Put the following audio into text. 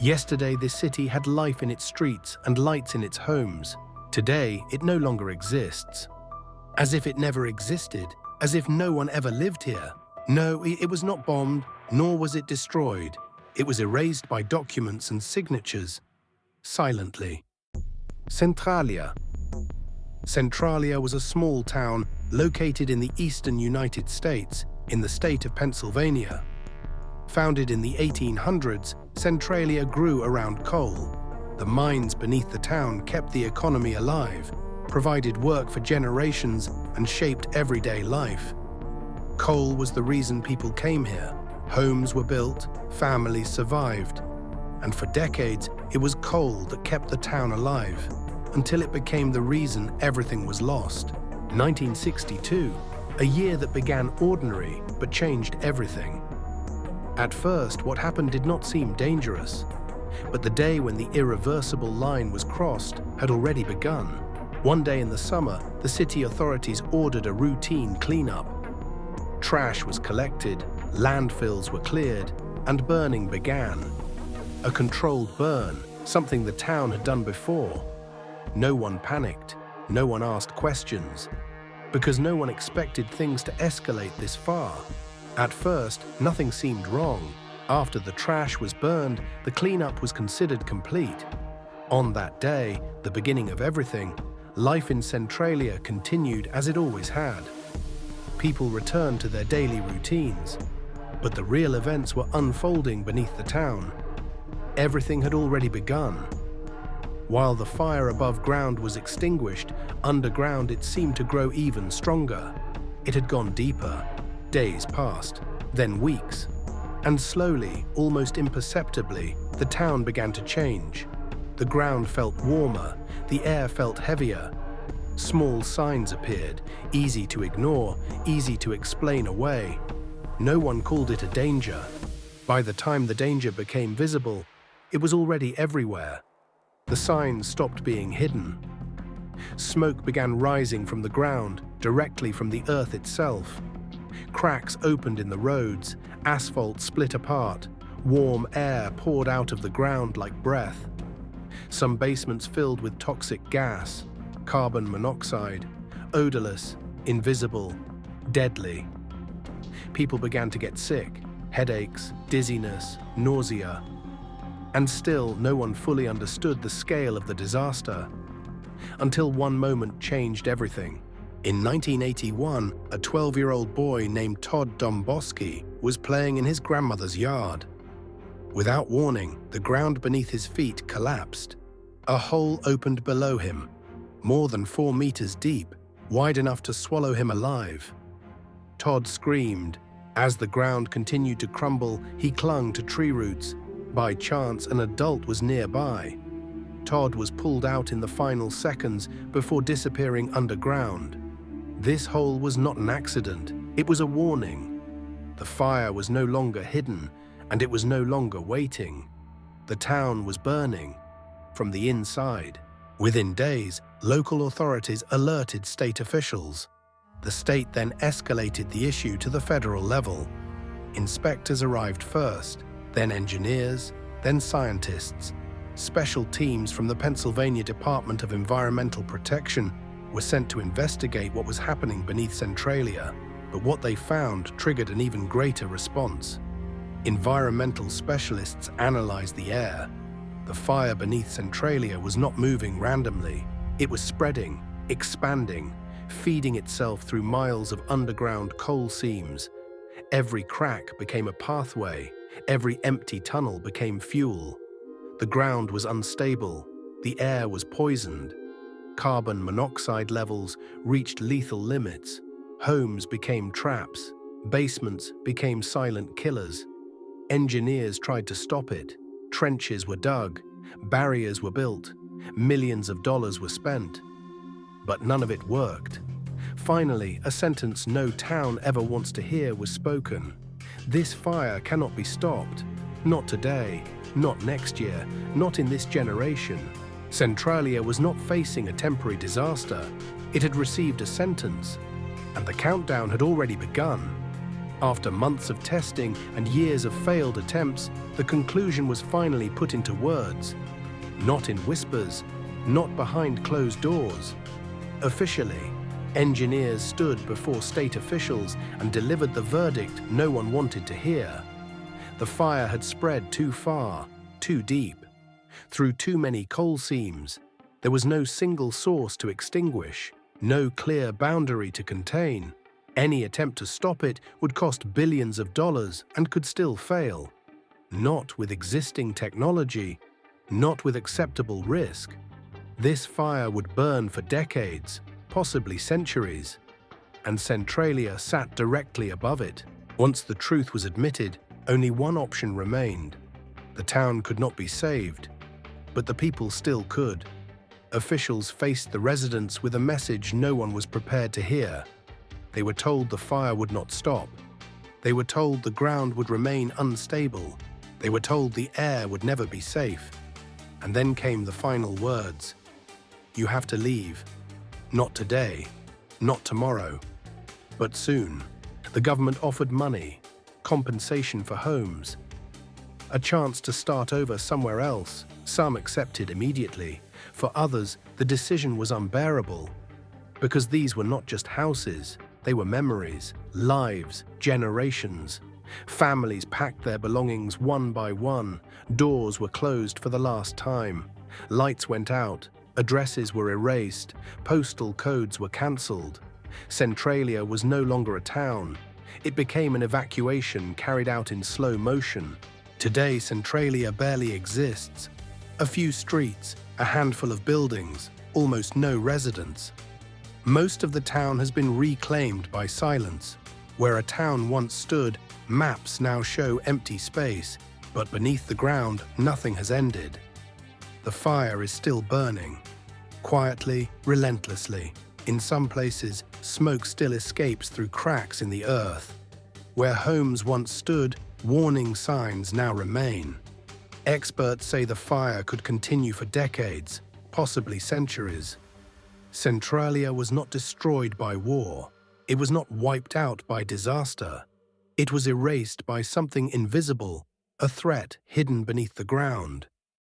Yesterday, this city had life in its streets and lights in its homes. Today, it no longer exists. As if it never existed, as if no one ever lived here. No, it was not bombed, nor was it destroyed. It was erased by documents and signatures, silently. Centralia. Centralia was a small town located in the eastern United States, in the state of Pennsylvania. Founded in the 1800s, Centralia grew around coal. The mines beneath the town kept the economy alive, provided work for generations, and shaped everyday life. Coal was the reason people came here. Homes were built, families survived. And for decades, it was coal that kept the town alive, until it became the reason everything was lost. 1962, a year that began ordinary but changed everything. At first, what happened did not seem dangerous, but the day when the irreversible line was crossed had already begun. One day in the summer, the city authorities ordered a routine cleanup. Trash was collected, landfills were cleared, and burning began. A controlled burn, something the town had done before. No one panicked, no one asked questions, because no one expected things to escalate this far. At first, nothing seemed wrong. After the trash was burned, the cleanup was considered complete. On that day, the beginning of everything, life in Centralia continued as it always had. People returned to their daily routines, but the real events were unfolding beneath the town. Everything had already begun. While the fire above ground was extinguished, underground it seemed to grow even stronger. It had gone deeper. Days passed, then weeks. And slowly, almost imperceptibly, the town began to change. The ground felt warmer, the air felt heavier. Small signs appeared, easy to ignore, easy to explain away. No one called it a danger. By the time the danger became visible, it was already everywhere. The signs stopped being hidden. Smoke began rising from the ground, directly from the earth itself. Cracks opened in the roads, asphalt split apart, warm air poured out of the ground like breath. Some basements filled with toxic gas, carbon monoxide, odorless, invisible, deadly. People began to get sick, headaches, dizziness, nausea. And still, no one fully understood the scale of the disaster, until one moment changed everything. In 1981, a 12-year-old boy named Todd Domboski was playing in his grandmother's yard. Without warning, the ground beneath his feet collapsed. A hole opened below him, more than 4 meters deep, wide enough to swallow him alive. Todd screamed. As the ground continued to crumble, he clung to tree roots. By chance, an adult was nearby. Todd was pulled out in the final seconds before disappearing underground. This hole was not an accident, it was a warning. The fire was no longer hidden, and it was no longer waiting. The town was burning, from the inside. Within days, local authorities alerted state officials. The state then escalated the issue to the federal level. Inspectors arrived first, then engineers, then scientists. Special teams from the Pennsylvania Department of Environmental Protection were sent to investigate what was happening beneath Centralia, but what they found triggered an even greater response. Environmental specialists analyzed the air. The fire beneath Centralia was not moving randomly. It was spreading, expanding, feeding itself through miles of underground coal seams. Every crack became a pathway. Every empty tunnel became fuel. The ground was unstable. The air was poisoned. Carbon monoxide levels reached lethal limits. Homes became traps. Basements became silent killers. Engineers tried to stop it. Trenches were dug. Barriers were built. Millions of dollars were spent. But none of it worked. Finally, a sentence no town ever wants to hear was spoken. This fire cannot be stopped. Not today, not next year, not in this generation. Centralia was not facing a temporary disaster. It had received a sentence, and the countdown had already begun. After months of testing and years of failed attempts, the conclusion was finally put into words. Not in whispers, not behind closed doors. Officially, engineers stood before state officials and delivered the verdict no one wanted to hear. The fire had spread too far, too deep. Through too many coal seams, there was no single source to extinguish, no clear boundary to contain. Any attempt to stop it would cost billions of dollars and could still fail. Not with existing technology, not with acceptable risk. This fire would burn for decades, possibly centuries, and Centralia sat directly above it. Once the truth was admitted, only one option remained. The town could not be saved, but the people still could. Officials faced the residents with a message no one was prepared to hear. They were told the fire would not stop. They were told the ground would remain unstable. They were told the air would never be safe. And then came the final words. You have to leave. Not today, not tomorrow, but soon. The government offered money, compensation for homes, a chance to start over somewhere else. Some accepted immediately. For others, the decision was unbearable, because these were not just houses. They were memories, lives, generations. Families packed their belongings one by one. Doors were closed for the last time. Lights went out. Addresses were erased. Postal codes were cancelled. Centralia was no longer a town. It became an evacuation carried out in slow motion. Today, Centralia barely exists. A few streets, a handful of buildings, almost no residents. Most of the town has been reclaimed by silence. Where a town once stood, maps now show empty space, but beneath the ground, nothing has ended. The fire is still burning, quietly, relentlessly. In some places, smoke still escapes through cracks in the earth. Where homes once stood, warning signs now remain. Experts say the fire could continue for decades, possibly centuries. Centralia was not destroyed by war. It was not wiped out by disaster. It was erased by something invisible, a threat hidden beneath the ground.